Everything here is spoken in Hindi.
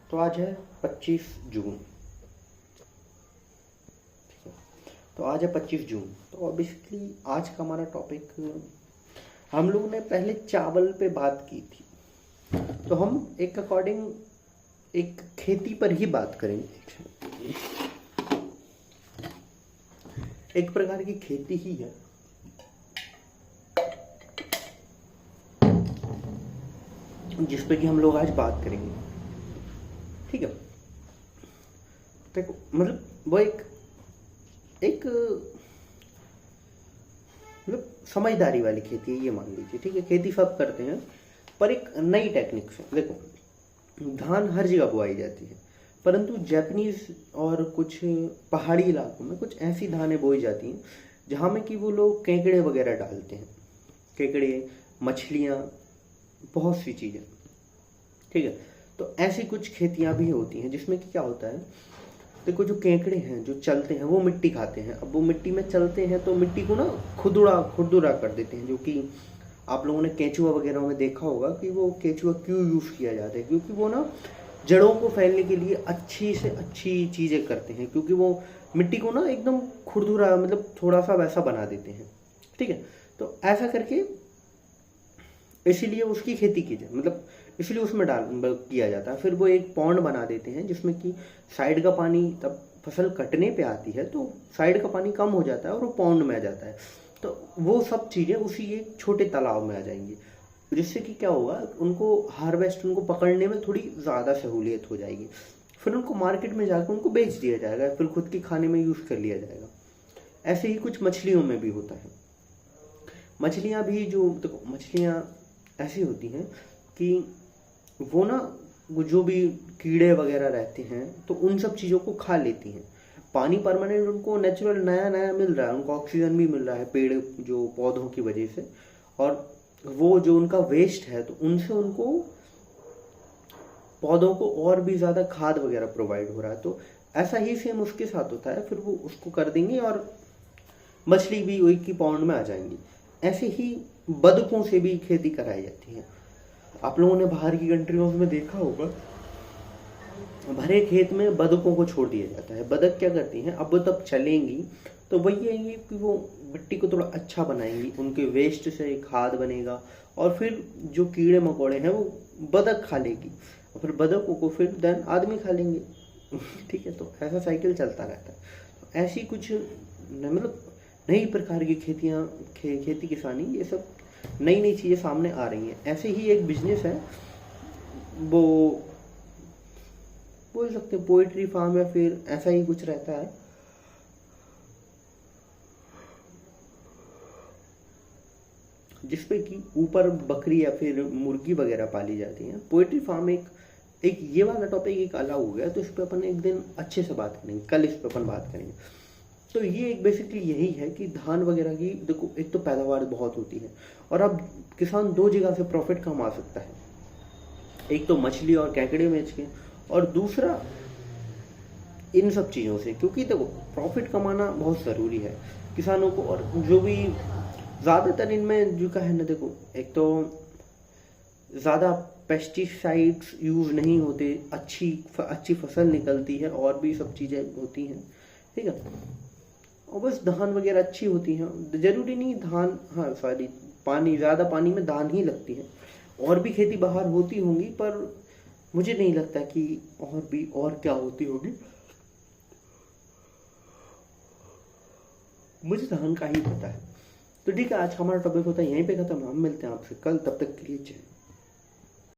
तो आज है 25 जून। ठीक है, तो आज है 25 जून। तो बेसिकली आज का हमारा टॉपिक, हम लोगों ने पहले चावल पे बात की थी, तो हम एक अकॉर्डिंग एक खेती पर ही बात करेंगे। एक प्रकार की खेती ही है जिस पे कि हम लोग आज बात करेंगे। ठीक है, देखो मतलब वो एक एक मतलब समझदारी वाली खेती है, ये मान लीजिए। ठीक है, खेती सब करते हैं पर एक नई टेक्निक से। देखो, धान हर जगह बोई जाती है, परंतु जापानीज और कुछ पहाड़ी इलाकों में कुछ ऐसी धानें बोई जाती हैं जहाँ में कि वो लोग केकड़े वगैरह डालते हैं। केकड़े, मछलियाँ, बहुत सी चीज़ें। ठीक है, तो ऐसी कुछ खेतियाँ भी होती हैं जिसमें कि क्या होता है, देखो जो केकड़े हैं जो चलते हैं वो मिट्टी खाते हैं। अब वो मिट्टी में चलते हैं तो मिट्टी को ना खुरदुरा खुरदुरा कर देते हैं, जो कि आप लोगों ने केंचुआ वगैरह में देखा होगा कि वो केंचुआ क्यों यूज़ किया जाता है, क्योंकि वो ना जड़ों को फैलने के लिए अच्छी से अच्छी चीज़ें करते हैं, क्योंकि वो मिट्टी को ना एकदम खुरदुरा मतलब थोड़ा सा वैसा बना देते हैं। ठीक है, तो ऐसा करके इसीलिए उसकी खेती की जाए, मतलब इसलिए उसमें डाल किया जाता है। फिर वो एक पॉन्ड बना देते हैं जिसमें कि साइड का पानी, तब फसल कटने पे आती है तो साइड का पानी कम हो जाता है और वो पॉन्ड में आ जाता है। तो वो सब चीज़ें उसी एक छोटे तालाब में आ जाएंगी, जिससे कि क्या होगा, उनको हार्वेस्ट, उनको पकड़ने में थोड़ी ज़्यादा सहूलियत हो जाएगी। फिर उनको मार्केट में जाकर उनको बेच दिया जाएगा, फिर खुद के खाने में यूज़ कर लिया जाएगा। ऐसे ही कुछ मछलियों में भी होता है। मछलियाँ भी जो, देखो मछलियाँ ऐसी होती हैं कि वो ना वो जो भी कीड़े वगैरह रहते हैं तो उन सब चीज़ों को खा लेती हैं। पानी परमानेंट उनको नेचुरल नया नया मिल रहा है, उनको ऑक्सीजन भी मिल रहा है पेड़ जो पौधों की वजह से, और वो जो उनका वेस्ट है तो उनसे उनको पौधों को और भी ज़्यादा खाद वगैरह प्रोवाइड हो रहा है। तो ऐसा ही सेम उसके साथ होता है, फिर वो उसको कर देंगे और मछली भी वही की पॉन्ड में आ जाएंगी। ऐसे ही बतखों से भी खेती कराई जाती है। आप लोगों ने बाहर की कंट्रियों में देखा होगा, भरे खेत में बतखों को छोड़ दिया जाता है। बतख क्या करती हैं, अब वो तब चलेंगी तो वही है कि वो मिट्टी को थोड़ा अच्छा बनाएंगी, उनके वेस्ट से खाद बनेगा, और फिर जो कीड़े मकोड़े हैं वो बतख खा लेगी, और फिर बतखों को फिर देन आदमी खा लेंगे। ठीक है, तो ऐसा साइकिल चलता रहता है। तो ऐसी कुछ मतलब नई प्रकार की खेती किसानी, ये सब नई नई चीज़ें सामने आ रही हैं। ऐसे ही एक बिजनेस है, वो बोल सकते हैं पोएट्री फार्म, या फिर ऐसा ही कुछ रहता है, जिसपे कि ऊपर बकरी या फिर मुर्गी वगैरह पाली जाती हैं। पोएट्री फार्म एक ये वाला टॉपिक एक अलग हो गया, तो इस पर अपन एक दिन अच्छे से बात करेंगे, कल इस पर अपन बात करेंगे। तो ये एक बेसिकली यही है कि धान वगैरह की, देखो एक तो पैदावार बहुत होती है और अब किसान दो जगह से प्रॉफिट कमा सकता है, एक तो मछली और केकड़े बेच के, और दूसरा इन सब चीज़ों से। क्योंकि देखो प्रॉफिट कमाना बहुत ज़रूरी है किसानों को, और जो भी ज़्यादातर इनमें जो का है ना, देखो एक तो ज़्यादा पेस्टिसाइड्स यूज़ नहीं होते, अच्छी फसल निकलती है, और भी सब चीज़ें होती हैं। ठीक है, और बस धान वगैरह अच्छी होती हैं। जरूरी नहीं धान, हाँ सॉरी, पानी ज़्यादा पानी में धान ही लगती है, और भी खेती बाहर होती होंगी, पर मुझे नहीं लगता कि और भी और क्या होती होगी, मुझे धान का ही पता है। तो ठीक है, आज का हमारा टॉपिक होता है यहीं पे खत्म। हम मिलते हैं आपसे कल, तब तक के लिए जय।